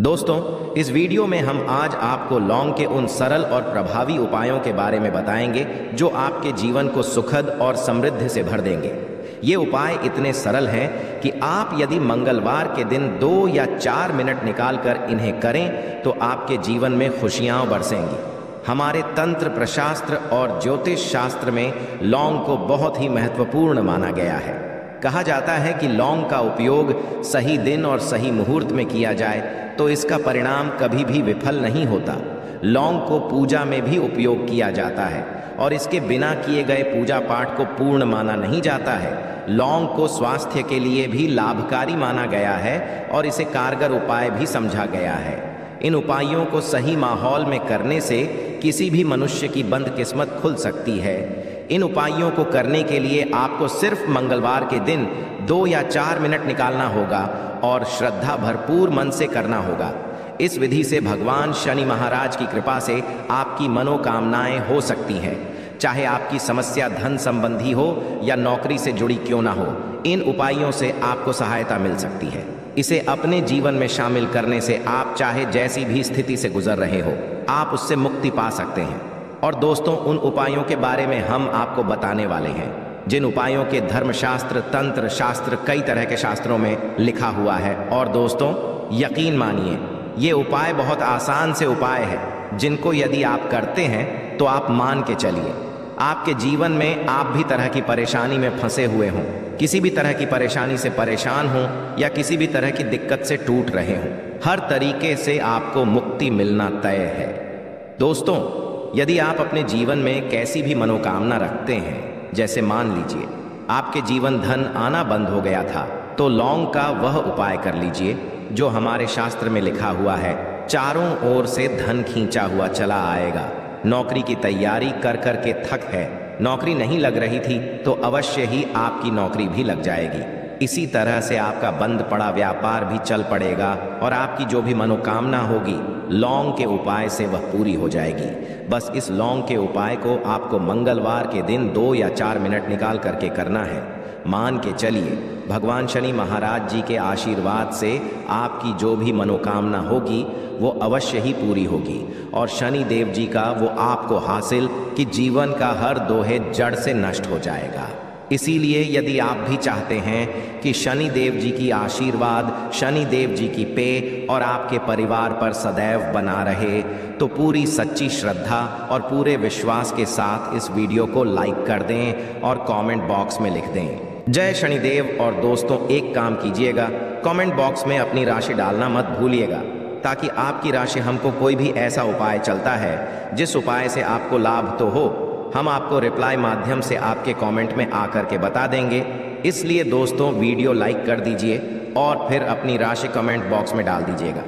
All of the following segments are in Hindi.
दोस्तों, इस वीडियो में हम आज आपको लौंग के उन सरल और प्रभावी उपायों के बारे में बताएंगे जो आपके जीवन को सुखद और समृद्धि से भर देंगे। ये उपाय इतने सरल हैं कि आप यदि मंगलवार के दिन 2 या 4 मिनट निकालकर इन्हें करें तो आपके जीवन में खुशियां बरसेंगी। हमारे तंत्र प्रशास्त्र और ज्योतिष शास्त्र में लौंग को बहुत ही महत्वपूर्ण माना गया है। कहा जाता है कि लौंग का उपयोग सही दिन और सही मुहूर्त में किया जाए तो इसका परिणाम कभी भी विफल नहीं होता। लौंग को पूजा में भी उपयोग किया जाता है और इसके बिना किए गए पूजा पाठ को पूर्ण माना नहीं जाता है। लौंग को स्वास्थ्य के लिए भी लाभकारी माना गया है और इसे कारगर उपाय भी समझा गया है। इन उपायों को सही माहौल में करने से किसी भी मनुष्य की बंद किस्मत खुल सकती है। इन उपायों को करने के लिए आपको सिर्फ मंगलवार के दिन 2 या 4 मिनट निकालना होगा और श्रद्धा भरपूर मन से करना होगा। इस विधि से भगवान शनि महाराज की कृपा से आपकी मनोकामनाएं हो सकती हैं। चाहे आपकी समस्या धन संबंधी हो या नौकरी से जुड़ी क्यों ना हो, इन उपायों से आपको सहायता मिल सकती है। इसे अपने जीवन में शामिल करने से आप चाहे जैसी भी स्थिति से गुजर रहे हो, आप उससे मुक्ति पा सकते हैं। और दोस्तों, उन उपायों के बारे में हम आपको बताने वाले हैं जिन उपायों के धर्मशास्त्र, तंत्र शास्त्र, कई तरह के शास्त्रों में लिखा हुआ है। और दोस्तों, यकीन मानिए, ये उपाय बहुत आसान से उपाय है जिनको यदि आप करते हैं तो आप मान के चलिए, आपके जीवन में आप भी तरह की परेशानी में फंसे हुए हों, किसी भी तरह की परेशानी से परेशान हों या किसी भी तरह की दिक्कत से टूट रहे हों, हर तरीके से आपको मुक्ति मिलना तय है। दोस्तों, यदि आप अपने जीवन में कैसी भी मनोकामना रखते हैं, जैसे मान लीजिए आपके जीवन धन आना बंद हो गया था, तो लौंग का वह उपाय कर लीजिए जो हमारे शास्त्र में लिखा हुआ है। चारों ओर से धन खींचा हुआ चला आएगा। नौकरी की तैयारी कर कर के थक है, नौकरी नहीं लग रही थी तो अवश्य ही आपकी नौकरी भी लग जाएगी। इसी तरह से आपका बंद पड़ा व्यापार भी चल पड़ेगा और आपकी जो भी मनोकामना होगी लौंग के उपाय से वह पूरी हो जाएगी। बस इस लौंग के उपाय को आपको मंगलवार के दिन 2 या 4 मिनट निकाल करके करना है। मान के चलिए, भगवान शनि महाराज जी के आशीर्वाद से आपकी जो भी मनोकामना होगी वो अवश्य ही पूरी होगी और शनि देव जी का वो आपको हासिल कि जीवन का हर दोहे जड़ से नष्ट हो जाएगा। इसीलिए यदि आप भी चाहते हैं कि शनि देव जी की आशीर्वाद, शनि देव जी की पे और आपके परिवार पर सदैव बना रहे, तो पूरी सच्ची श्रद्धा और पूरे विश्वास के साथ इस वीडियो को लाइक कर दें और कमेंट बॉक्स में लिख दें जय शनिदेव। और दोस्तों, एक काम कीजिएगा, कमेंट बॉक्स में अपनी राशि डालना मत भूलिएगा, ताकि आपकी राशि हमको कोई भी ऐसा उपाय चलता है जिस उपाय से आपको लाभ तो हो, हम आपको रिप्लाई माध्यम से आपके कमेंट में आकर के बता देंगे। इसलिए दोस्तों, वीडियो लाइक कर दीजिए और फिर अपनी राशि कमेंट बॉक्स में डाल दीजिएगा।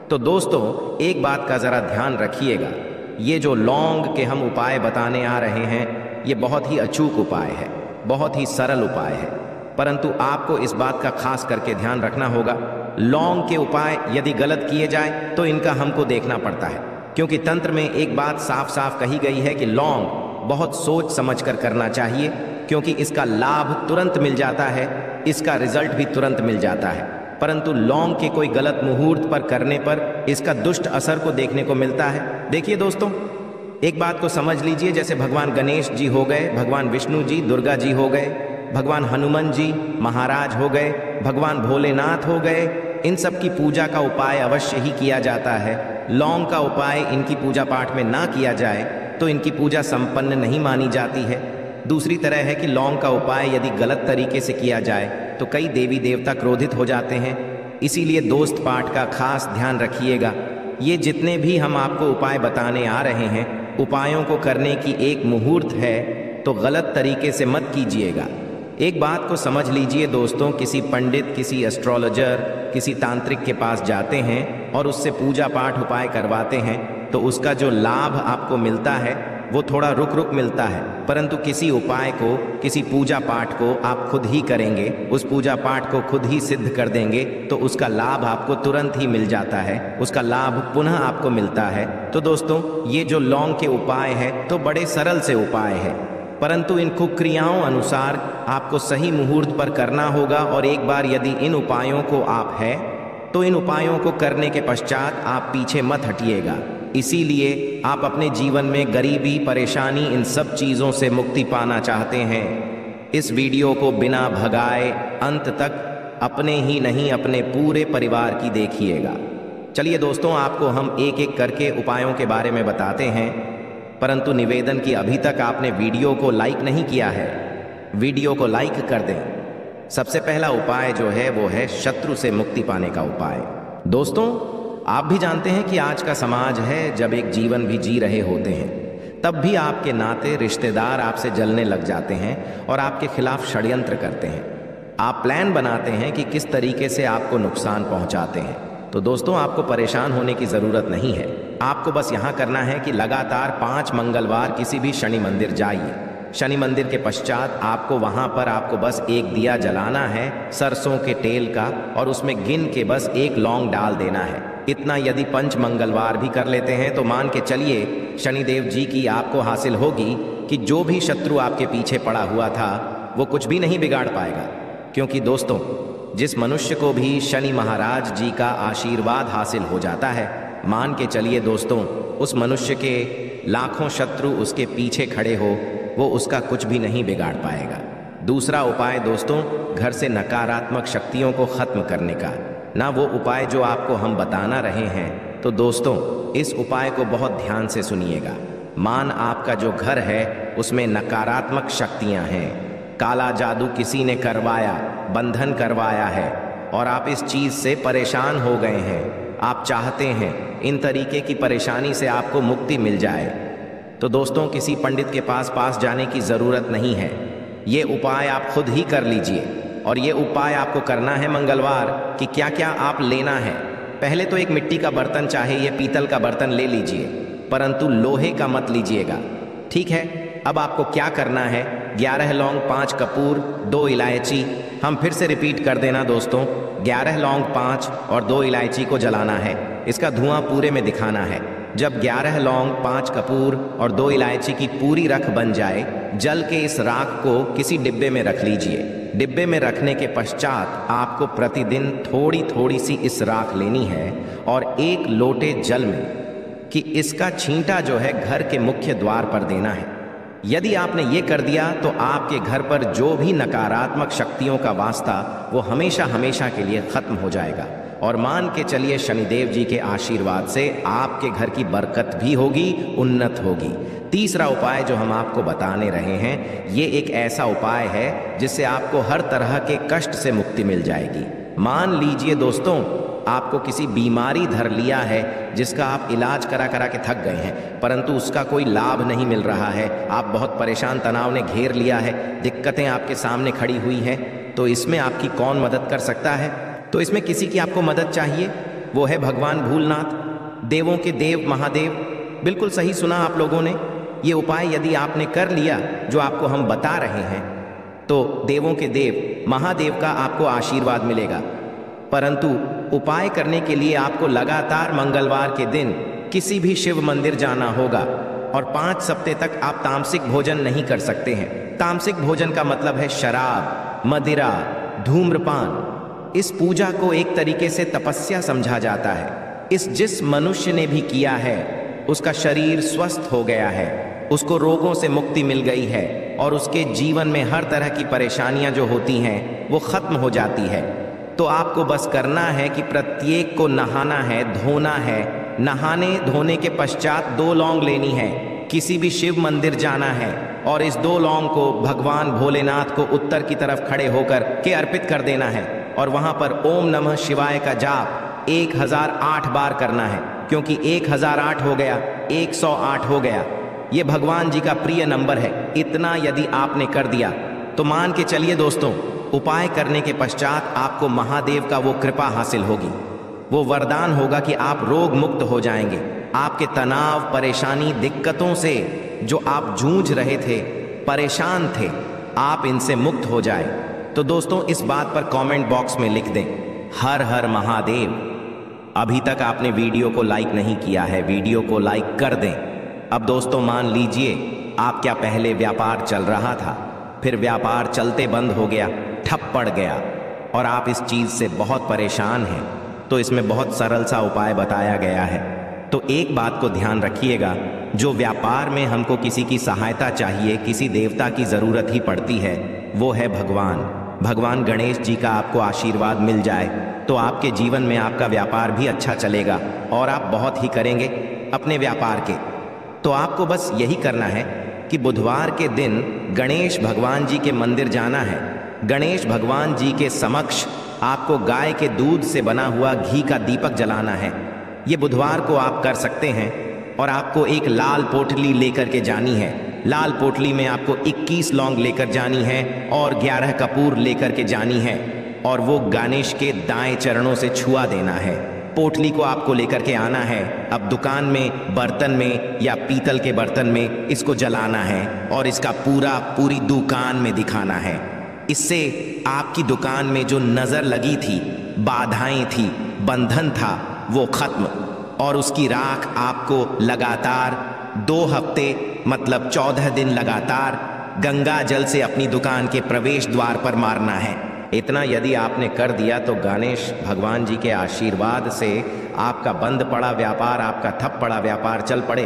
तो दोस्तों, एक बात का ज़रा ध्यान रखिएगा, ये जो लौंग के हम उपाय बताने आ रहे हैं ये बहुत ही अचूक उपाय है, बहुत ही सरल उपाय है, परंतु आपको इस बात का खास करके ध्यान रखना होगा। लौंग के उपाय यदि गलत किए जाए तो इनका हमको देखना पड़ता है, क्योंकि तंत्र में एक बात साफ साफ कही गई है कि लौंग बहुत सोच समझ कर करना चाहिए, क्योंकि इसका लाभ तुरंत मिल जाता है, इसका रिजल्ट भी तुरंत मिल जाता है। परंतु लौंग के कोई गलत मुहूर्त पर करने पर इसका दुष्ट असर को देखने को मिलता है। देखिए दोस्तों, एक बात को समझ लीजिए, जैसे भगवान गणेश जी हो गए, भगवान विष्णु जी, दुर्गा जी हो गए, भगवान हनुमान जी महाराज हो गए, भगवान भोलेनाथ हो गए, इन सब की पूजा का उपाय अवश्य ही किया जाता है। लौंग का उपाय इनकी पूजा पाठ में ना किया जाए तो इनकी पूजा संपन्न नहीं मानी जाती है। दूसरी तरह है कि लौंग का उपाय यदि गलत तरीके से किया जाए तो कई देवी देवता क्रोधित हो जाते हैं। इसीलिए दोस्त पाठ का खास ध्यान रखिएगा। ये जितने भी हम आपको उपाय बताने आ रहे हैं, उपायों को करने की एक मुहूर्त है, तो गलत तरीके से मत कीजिएगा। एक बात को समझ लीजिए दोस्तों, किसी पंडित, किसी एस्ट्रोलॉजर, किसी तांत्रिक के पास जाते हैं और उससे पूजा पाठ उपाय करवाते हैं तो उसका जो लाभ आपको मिलता है वो थोड़ा रुक रुक मिलता है, परंतु किसी उपाय को, किसी पूजा पाठ को आप खुद ही करेंगे, उस पूजा पाठ को खुद ही सिद्ध कर देंगे तो उसका लाभ आपको तुरंत ही मिल जाता है, उसका लाभ पुनः आपको मिलता है। तो दोस्तों, ये जो लौंग के उपाय है तो बड़े सरल से उपाय है, परंतु इन कुक्रियाओं अनुसार आपको सही मुहूर्त पर करना होगा। और एक बार यदि इन उपायों को आप तो इन उपायों को करने के पश्चात आप पीछे मत हटिएगा। इसीलिए आप अपने जीवन में गरीबी, परेशानी, इन सब चीज़ों से मुक्ति पाना चाहते हैं। इस वीडियो को बिना भगाए अंत तक अपने ही नहीं अपने पूरे परिवार की देखिएगा। चलिए दोस्तों, आपको हम एक एक करके उपायों के बारे में बताते हैं, परंतु निवेदन कि अभी तक आपने वीडियो को लाइक नहीं किया है, वीडियो को लाइक कर दें। सबसे पहला उपाय जो है वो है शत्रु से मुक्ति पाने का उपाय। दोस्तों, आप भी जानते हैं कि आज का समाज है, जब एक जीवन भी जी रहे होते हैं तब भी आपके नाते रिश्तेदार आपसे जलने लग जाते हैं और आपके खिलाफ षड्यंत्र करते हैं। आप प्लान बनाते हैं कि किस तरीके से आपको नुकसान पहुंचाते हैं। तो दोस्तों, आपको परेशान होने की ज़रूरत नहीं है। आपको बस यहाँ करना है कि लगातार 5 मंगलवार किसी भी शनि मंदिर जाइए। शनि मंदिर के पश्चात आपको वहाँ पर आपको बस एक दिया जलाना है सरसों के तेल का, और उसमें गिन के बस 1 लौंग डाल देना है। इतना यदि 5 मंगलवार भी कर लेते हैं तो मान के चलिए शनिदेव जी की आपको हासिल होगी कि जो भी शत्रु आपके पीछे पड़ा हुआ था वो कुछ भी नहीं बिगाड़ पाएगा। क्योंकि दोस्तों, जिस मनुष्य को भी शनि महाराज जी का आशीर्वाद हासिल हो जाता है, मान के चलिए दोस्तों, उस मनुष्य के लाखों शत्रु उसके पीछे खड़े हो, वो उसका कुछ भी नहीं बिगाड़ पाएगा। दूसरा उपाय दोस्तों, घर से नकारात्मक शक्तियों को खत्म करने का। ना वो उपाय जो आपको हम बताना रहे हैं, तो दोस्तों इस उपाय को बहुत ध्यान से सुनिएगा। मान आपका जो घर है उसमें नकारात्मक शक्तियां हैं, काला जादू किसी ने करवाया, बंधन करवाया है और आप इस चीज़ से परेशान हो गए हैं। आप चाहते हैं इन तरीके की परेशानी से आपको मुक्ति मिल जाए, तो दोस्तों किसी पंडित के पास जाने की ज़रूरत नहीं है। ये उपाय आप खुद ही कर लीजिए। और ये उपाय आपको करना है मंगलवार कि क्या क्या आप लेना है। पहले तो एक मिट्टी का बर्तन, चाहे ये पीतल का बर्तन ले लीजिए, परंतु लोहे का मत लीजिएगा, ठीक है। अब आपको क्या करना है, 11 लौंग, 5 कपूर, 2 इलायची। हम फिर से रिपीट कर देना दोस्तों, 11 लौंग, 5 और 2 इलायची को जलाना है। इसका धुआं पूरे में दिखाना है। जब 11 लौंग, 5 कपूर और 2 इलायची की पूरी रख बन जाए, जल के इस राख को किसी डिब्बे में रख लीजिए। डिब्बे में रखने के पश्चात आपको प्रतिदिन थोड़ी थोड़ी सी इस राख लेनी है और 1 लोटे जल में कि इसका छींटा जो है घर के मुख्य द्वार पर देना है। यदि आपने ये कर दिया तो आपके घर पर जो भी नकारात्मक शक्तियों का वास्ता वो हमेशा हमेशा के लिए खत्म हो जाएगा। और मान के चलिए शनिदेव जी के आशीर्वाद से आपके घर की बरकत भी होगी, उन्नत होगी। तीसरा उपाय जो हम आपको बताने रहे हैं, ये एक ऐसा उपाय है जिससे आपको हर तरह के कष्ट से मुक्ति मिल जाएगी। मान लीजिए दोस्तों, आपको किसी बीमारी धर लिया है जिसका आप इलाज करा करा के थक गए हैं, परंतु उसका कोई लाभ नहीं मिल रहा है। आप बहुत परेशान, तनाव ने घेर लिया है, दिक्कतें आपके सामने खड़ी हुई हैं। तो इसमें आपकी कौन मदद कर सकता है? तो इसमें किसी की आपको मदद चाहिए, वो है भगवान भूलनाथ, देवों के देव महादेव। बिल्कुल सही सुना आप लोगों ने। ये उपाय यदि आपने कर लिया जो आपको हम बता रहे हैं, तो देवों के देव महादेव का आपको आशीर्वाद मिलेगा। परंतु उपाय करने के लिए आपको लगातार मंगलवार के दिन किसी भी शिव मंदिर जाना होगा और 5 सप्ताह तक आप तामसिक भोजन नहीं कर सकते हैं। तामसिक भोजन का मतलब है शराब, मदिरा, धूम्रपान। इस पूजा को एक तरीके से तपस्या समझा जाता है। जिस मनुष्य ने भी किया है उसका शरीर स्वस्थ हो गया है, उसको रोगों से मुक्ति मिल गई है और उसके जीवन में हर तरह की परेशानियां जो होती हैं वो खत्म हो जाती है। तो आपको बस करना है कि प्रत्येक को नहाना है, धोना है। नहाने धोने के पश्चात 2 लौंग लेनी है, किसी भी शिव मंदिर जाना है और इस 2 लौंग को भगवान भोलेनाथ को उत्तर की तरफ खड़े होकर के अर्पित कर देना है और वहां पर ओम नमः शिवाय का जाप 1008 बार करना है। क्योंकि 1008 हो गया, 108 हो गया, ये भगवान जी का प्रिय नंबर है। इतना यदि आपने कर दिया तो मान के चलिए दोस्तों, उपाय करने के पश्चात आपको महादेव का वो कृपा हासिल होगी, वो वरदान होगा कि आप रोग मुक्त हो जाएंगे। आपके तनाव, परेशानी, दिक्कतों से जो आप जूझ रहे थे, परेशान थे, आप इनसे मुक्त हो जाए। तो दोस्तों इस बात पर कमेंट बॉक्स में लिख दें, हर हर महादेव। अभी तक आपने वीडियो को लाइक नहीं किया है, वीडियो को लाइक कर दें। अब दोस्तों मान लीजिए आप क्या पहले व्यापार चल रहा था, फिर व्यापार चलते बंद हो गया, ठप पड़ गया और आप इस चीज़ से बहुत परेशान हैं। तो इसमें बहुत सरल सा उपाय बताया गया है। तो एक बात को ध्यान रखिएगा, जो व्यापार में हमको किसी की सहायता चाहिए, किसी देवता की ज़रूरत ही पड़ती है, वो है भगवान गणेश जी का आपको आशीर्वाद मिल जाए तो आपके जीवन में आपका व्यापार भी अच्छा चलेगा और आप बहुत ही करेंगे अपने व्यापार के। तो आपको बस यही करना है कि बुधवार के दिन गणेश भगवान जी के मंदिर जाना है। गणेश भगवान जी के समक्ष आपको गाय के दूध से बना हुआ घी का दीपक जलाना है। ये बुधवार को आप कर सकते हैं। और आपको एक लाल पोटली लेकर के जानी है। लाल पोटली में आपको 21 लौंग लेकर जानी है और 11 कपूर लेकर के जानी है और वो गणेश के दाएं चरणों से छुआ देना है। पोटली को आपको लेकर के आना है। अब दुकान में, बर्तन में या पीतल के बर्तन में इसको जलाना है और इसका पूरी दुकान में दिखाना है। इससे आपकी दुकान में जो नज़र लगी थी, बाधाएं थी, बंधन था, वो खत्म और उसकी राख आपको लगातार 2 हफ्ते मतलब 14 दिन लगातार गंगा जल से अपनी दुकान के प्रवेश द्वार पर मारना है। इतना यदि आपने कर दिया तो गणेश भगवान जी के आशीर्वाद से आपका बंद पड़ा व्यापार, आपका ठप पड़ा व्यापार चल पड़े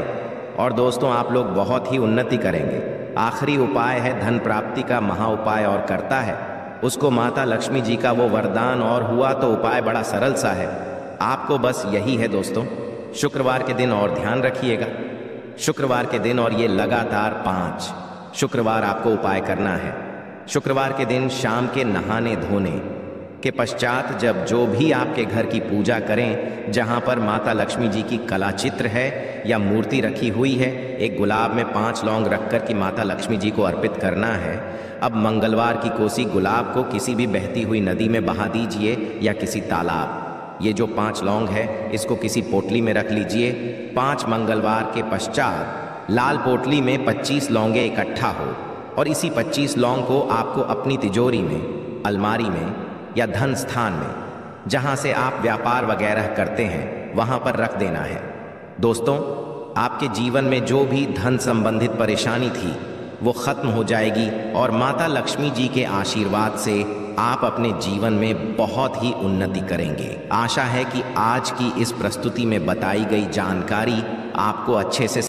और दोस्तों आप लोग बहुत ही उन्नति करेंगे। आखिरी उपाय है धन प्राप्ति का महा उपाय और करता है उसको माता लक्ष्मी जी का वो वरदान और हुआ तो उपाय बड़ा सरल सा है। आपको बस यही है दोस्तों, शुक्रवार के दिन और ध्यान रखिएगा, शुक्रवार के दिन और ये लगातार 5 शुक्रवार आपको उपाय करना है। शुक्रवार के दिन शाम के नहाने धोने के पश्चात जब जो भी आपके घर की पूजा करें, जहां पर माता लक्ष्मी जी की कला चित्र है या मूर्ति रखी हुई है, एक गुलाब में 5 लौंग रखकर कि माता लक्ष्मी जी को अर्पित करना है। अब मंगलवार की कोसी गुलाब को किसी भी बहती हुई नदी में बहा दीजिए या किसी तालाब। ये जो 5 लौंग है इसको किसी पोटली में रख लीजिए। 5 मंगलवार के पश्चात लाल पोटली में 25 लौंगे इकट्ठा हो और इसी 25 लौंग को आपको अपनी तिजोरी में, अलमारी में या धन स्थान में, जहां से आप व्यापार वगैरह करते हैं, वहां पर रख देना है। दोस्तों, आपके जीवन में जो भी धन संबंधित परेशानी थी वो खत्म हो जाएगी और माता लक्ष्मी जी के आशीर्वाद से आप अपने जीवन में बहुत ही उन्नति करेंगे। आशा है कि आज की इस प्रस्तुति में बताई गई जानकारी आपको अच्छे से